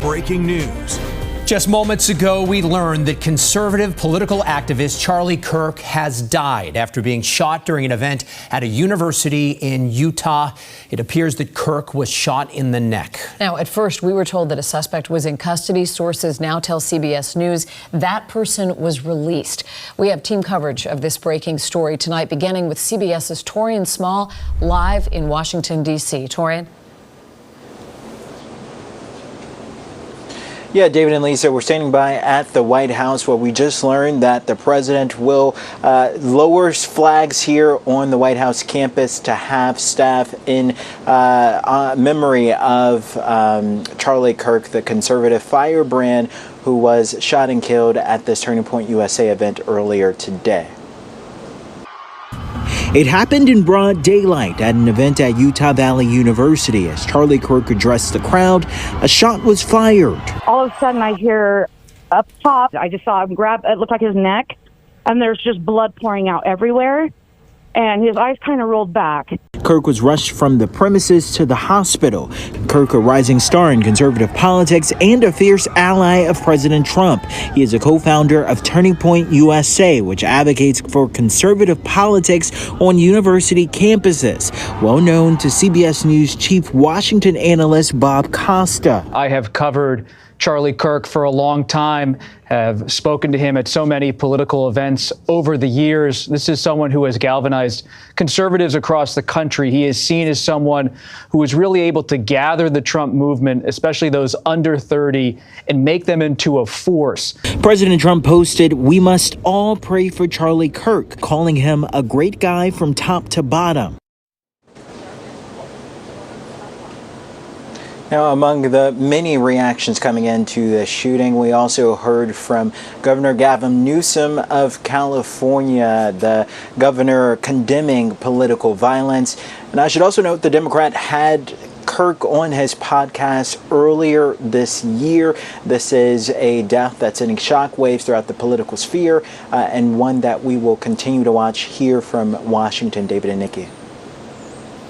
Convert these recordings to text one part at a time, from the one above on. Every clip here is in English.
breaking news. Just moments ago, we learned that conservative political activist Charlie Kirk has died after being shot during an event at a university in Utah. It appears that Kirk was shot in the neck. Now, at first, we were told that a suspect was in custody. Sources now tell CBS News that person was released. We have team coverage of this breaking story tonight, beginning with CBS's Taurean Small, live in Washington, D.C. Taurean? Yeah, David and Lisa, we're standing by at the White House where we just learned that the president will lower flags here on the White House campus to have staff in memory of Charlie Kirk, the conservative firebrand who was shot and killed at this Turning Point USA event earlier today. It happened in broad daylight at an event at Utah Valley University. As Charlie Kirk addressed the crowd, a shot was fired. All of a sudden, I hear up top, I just saw him grab, it looked like his neck, and there's just blood pouring out everywhere, and his eyes kind of rolled back. Kirk was rushed from the premises to the hospital. Kirk, a rising star in conservative politics and a fierce ally of President Trump. He is a co-founder of Turning Point USA, which advocates for conservative politics on university campuses. Well known to CBS News chief Washington analyst Bob Costa. I have covered Charlie Kirk for a long time, have spoken to him at so many political events over the years. This is someone who has galvanized conservatives across the country. He is seen as someone who was really able to gather the Trump movement, especially those under 30, and make them into a force. President Trump posted, "We must all pray for Charlie Kirk," calling him a great guy from top to bottom. Now, among the many reactions coming into the shooting, we also heard from Governor Gavin Newsom of California, the governor condemning political violence. And I should also note the Democrat had Kirk on his podcast earlier this year. This is a death that's sending shockwaves throughout the political sphere, and one that we will continue to watch here from Washington. David and Nikki.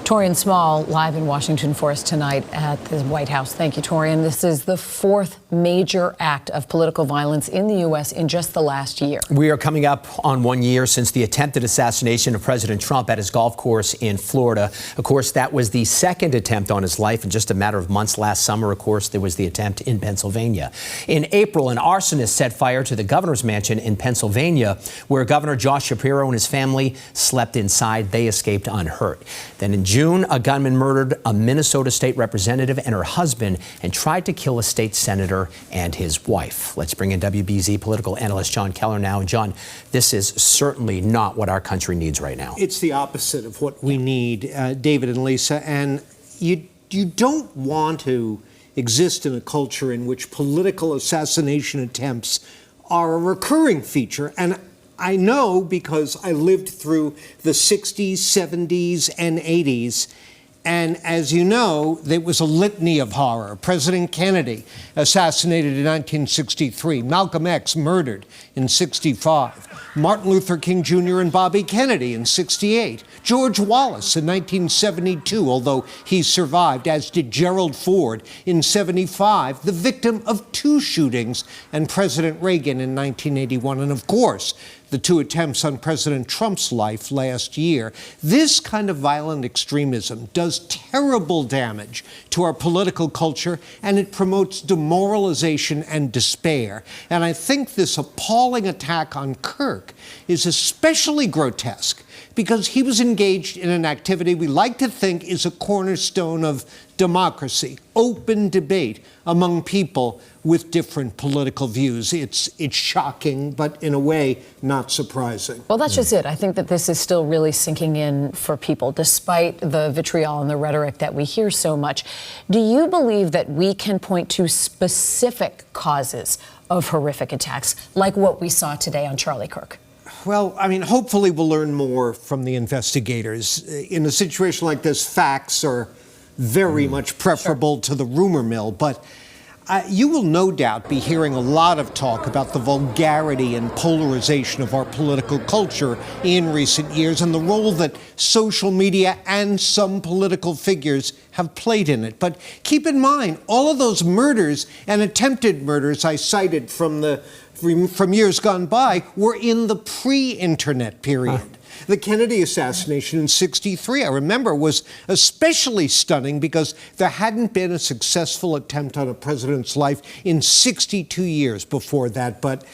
Taurean Small, live in Washington for us tonight at the White House. Thank you, Taurean. This is the fourth major act of political violence in the U.S. in just the last year. We are coming up on 1 year since the attempted assassination of President Trump at his golf course in Florida. Of course, that was the second attempt on his life in just a matter of months. Last summer, of course, there was the attempt in Pennsylvania. In April, an arsonist set fire to the governor's mansion in Pennsylvania, where Governor Josh Shapiro and his family slept inside. They escaped unhurt. Then in June, a gunman murdered a Minnesota state representative and her husband and tried to kill a state senator and his wife. Let's bring in WBZ political analyst John Keller now. And John, this is certainly not what our country needs right now. It's the opposite of what we need, David and Lisa. And you don't want to exist in a culture in which political assassination attempts are a recurring feature. And I know because I lived through the 60s, 70s, and 80s. And as you know, there was a litany of horror. President Kennedy assassinated in 1963. Malcolm X murdered in 65. Martin Luther King Jr. and Bobby Kennedy in 68. George Wallace in 1972, although he survived, as did Gerald Ford in 75, the victim of two shootings, and President Reagan in 1981. And of course, the two attempts on President Trump's life last year. This kind of violent extremism does terrible damage to our political culture, and it promotes demoralization and despair. And I think this appalling attack on Kirk is especially grotesque because he was engaged in an activity we like to think is a cornerstone of democracy, open debate among people with different political views. It's shocking, but in a way, not surprising. Well, that's just it. I think that this is still really sinking in for people, despite the vitriol and the rhetoric that we hear so much. Do you believe that we can point to specific causes of horrific attacks, like what we saw today on Charlie Kirk? Well, I mean, hopefully we'll learn more from the investigators. In a situation like this, facts are very much preferable to the rumor mill, but You will no doubt be hearing a lot of talk about the vulgarity and polarization of our political culture in recent years and the role that social media and some political figures have played in it. But keep in mind, all of those murders and attempted murders I cited from years gone by were in the pre-internet period. The Kennedy assassination in '63, I remember, was especially stunning because there hadn't been a successful attempt on a president's life in 62 years before that. But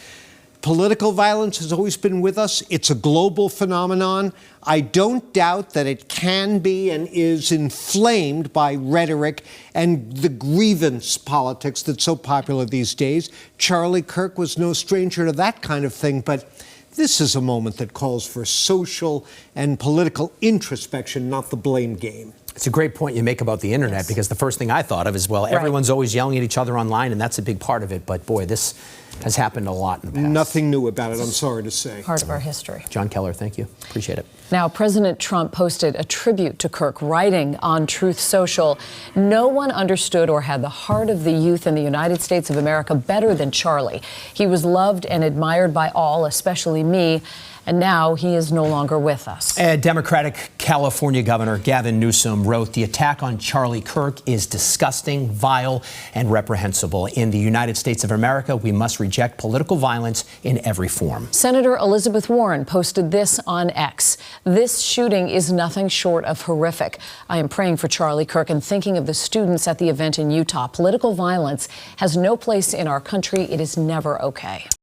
political violence has always been with us. It's a global phenomenon. I don't doubt that it can be and is inflamed by rhetoric and the grievance politics that's so popular these days. Charlie Kirk was no stranger to that kind of thing, but this is a moment that calls for social and political introspection, not the blame game. It's a great point you make about the internet, because the first thing I thought of is, well, everyone's always yelling at each other online, and that's a big part of it. But boy, this has happened a lot in the past. Nothing new about it, I'm sorry to say. Part of our history. John Keller, thank you. Appreciate it. Now, President Trump posted a tribute to Kirk, writing on Truth Social, "No one understood or had the heart of the youth in the United States of America better than Charlie. He was loved and admired by all, especially me, and now he is no longer with us." Democratic California Governor Gavin Newsom wrote, "The attack on Charlie Kirk is disgusting, vile, and reprehensible. In the United States of America, we must reject political violence in every form." Senator Elizabeth Warren posted this on X. "This shooting is nothing short of horrific. I am praying for Charlie Kirk and thinking of the students at the event in Utah. Political violence has no place in our country. It is never okay."